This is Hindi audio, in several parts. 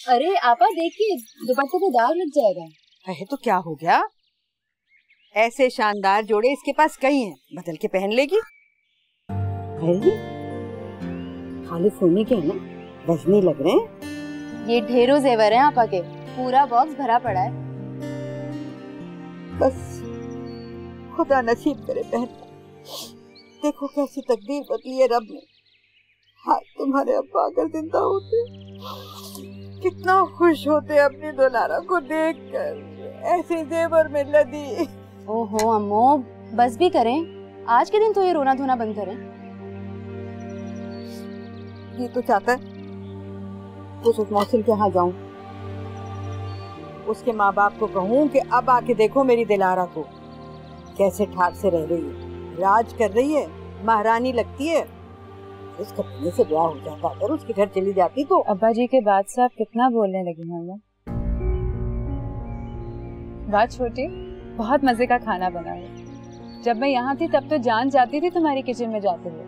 अरे आपा देखिए, दुपट्टे पे दाग लग जाएगा। अरे तो क्या हो गया? ऐसे शानदार जोड़े इसके पास कई हैं, बदल के पहन लेगी। खाली सोने के हैं ना, वजनी लग रहे हैं। ये ढेरों जेवर हैं आपा के, पूरा बॉक्स भरा पड़ा है। बस खुदा नसीब करे पहन। देखो कैसी तकदीर बदली है रब ने। हाँ, तुम्हारे अब्बा अगर जिंदा होते कितना खुश होते अपनी दुलारा को देखकर ऐसे जेवर में लदी। ओहो अम्मो, बस भी करें, आज के दिन तो ये रोना धोना बंद करें। ये तो चाहता है उस मौसम के यहाँ जाऊं, उसके माँ बाप को कहूँ कि अब आके देखो मेरी दिलारा को कैसे ठाट से रह रही है, राज कर रही है, महारानी लगती है। उसका पहले से ब्याह हो जाता, अगर उसके घर चली जाती तो। अब्बा जी के बाद से आप कितना बोलने लगी हैं अम्मा। बात छोटी, बहुत मजे का खाना बना है। जब मैं यहाँ थी तब तो जान जाती थी तुम्हारी किचन में जाते हुए।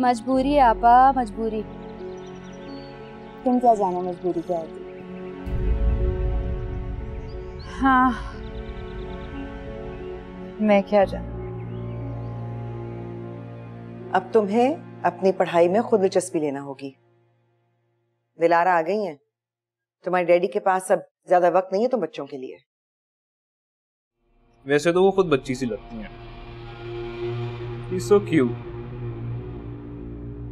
मजबूरी है आपा, मजबूरी। तुम क्या जानो मजबूरी क्या होती। हाँ, मैं क्या जानूं। अब तुम्हें अपनी पढ़ाई में खुद दिलचस्पी लेना होगी। दिलारा आ गई हैं, तुम्हारे डैडी के पास अब ज्यादा वक्त नहीं है तुम बच्चों के लिए। वैसे तो वो खुद बच्ची सी लगती हैं। She's so cute।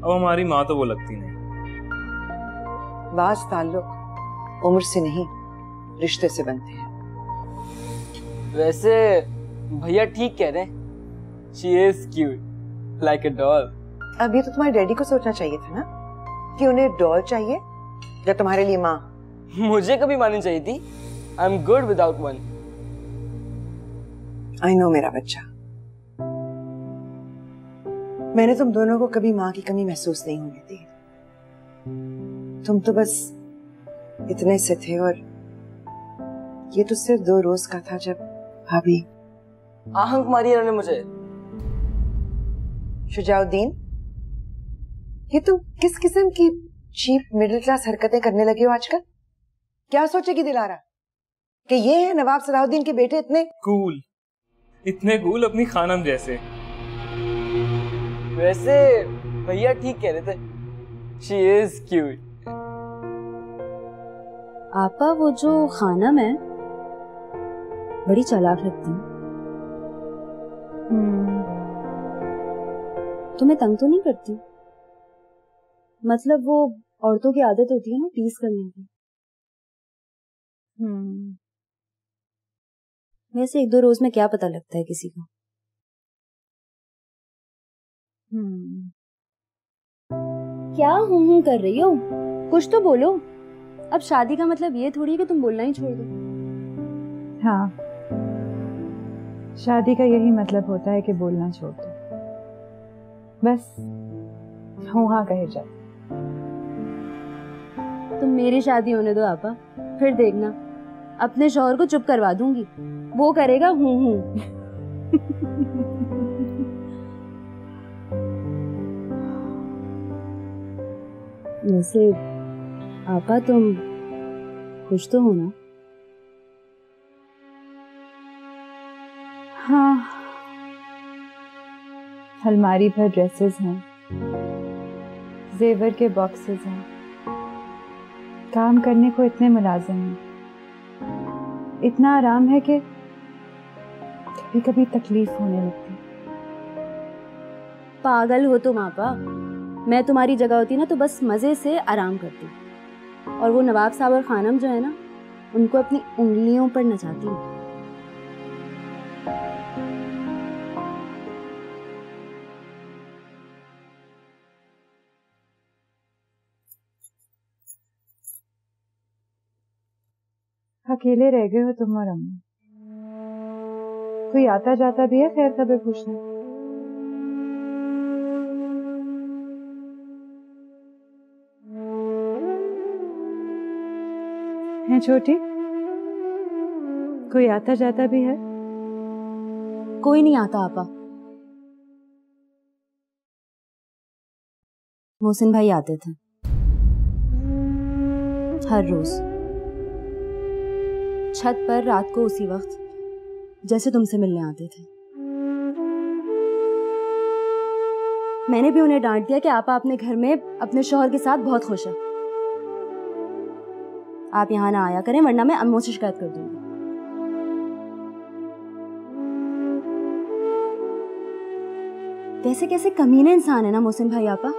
अब हमारी माँ तो वो लगती नहीं। बाज ताल्लुक उम्र से नहीं रिश्ते से बनते हैं। वैसे भैया ठीक कह रहे हैं, She is cute like a doll। अब ये तो तुम्हारे डैडी को सोचना चाहिए था ना कि उन्हें डॉल चाहिए या तुम्हारे लिए माँ। मुझे कभी माननी चाहिए थी। I am good without one. I know मेरा बच्चा, मैंने तुम दोनों को कभी माँ की कमी महसूस नहीं होने दी। तुम तो बस इतने से थे, और ये तो सिर्फ 2 रोज का था जब भाभी आहंक मारी इन्होंने मुझे। शुजाउद्दीन, ये तुम किस किस्म की चीप मिडिल क्लास हरकतें करने लगे हो आजकल? क्या सोचेगी दिलारा कि ये है नवाब सलाहुद्दीन के बेटे इतने कूल, इतने कूल अपनी खानम जैसे। वैसे भैया ठीक कह रहे थे, She is cute। आपा वो जो खानम है बड़ी चालाक लगती है। तुम्हें तंग तो नहीं करती? मतलब वो औरतों की आदत होती है ना टीज करने की। वैसे 1-2 रोज में क्या पता लगता है किसी का। क्या हूँ कर रही हो? कुछ तो बोलो। अब शादी का मतलब ये थोड़ी है कि तुम बोलना ही छोड़ दो। हाँ, शादी का यही मतलब होता है कि बोलना छोड़ दो, बस हूँ हाँ कहे जाओ। तुम मेरी शादी होने दो आपा, फिर देखना अपने शौहर को चुप करवा दूंगी, वो करेगा हूँ हूँ। वैसे आपा तुम खुश तो हो ना? हाँ, अलमारी भर ड्रेसेस हैं, जेवर के बॉक्सेस हैं, काम करने को इतने मुलाजिम हैं, इतना आराम है कि कभी कभी तकलीफ होने लगती। पागल हो तुम आपा। मैं तुम्हारी जगह होती ना तो बस मजे से आराम करती, और वो नवाब साहब और खानम जो है ना उनको अपनी उंगलियों पर नचाती हूँ। अकेले रह गए हो तुम और अम्मा। कोई आता जाता भी है खैर खबर पूछने? है छोटी, कोई आता जाता भी है? कोई नहीं आता आपा। मोहसिन भाई आते थे। हर रोज छत पर रात को उसी वक्त जैसे तुमसे मिलने आते थे। मैंने भी उन्हें डांट दिया कि आपा अपने घर में अपने शौहर के साथ बहुत खुश है, आप यहाँ ना आया करें वरना मैं अम्मू से शिकायत कर दूंगी। कैसे कैसे कमीने इंसान है ना मोहसिन भाई आपा।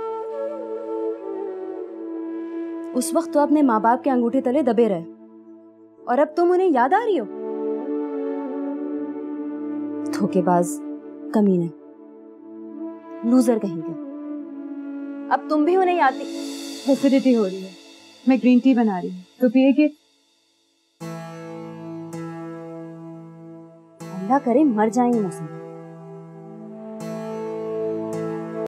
उस वक्त तो अपने माँ बाप के अंगूठे तले दबे रहे और अब तुम उन्हें याद आ रही हो। धोखेबाज, कमीने, लूजर कहेंगे। अब तुम भी उन्हें याद नहीं। एसिडिटी हो रही है, मैं ग्रीन टी बना रही हूँ, तो पिएगी? अल्लाह करे मर जाएंगे मोहसिन।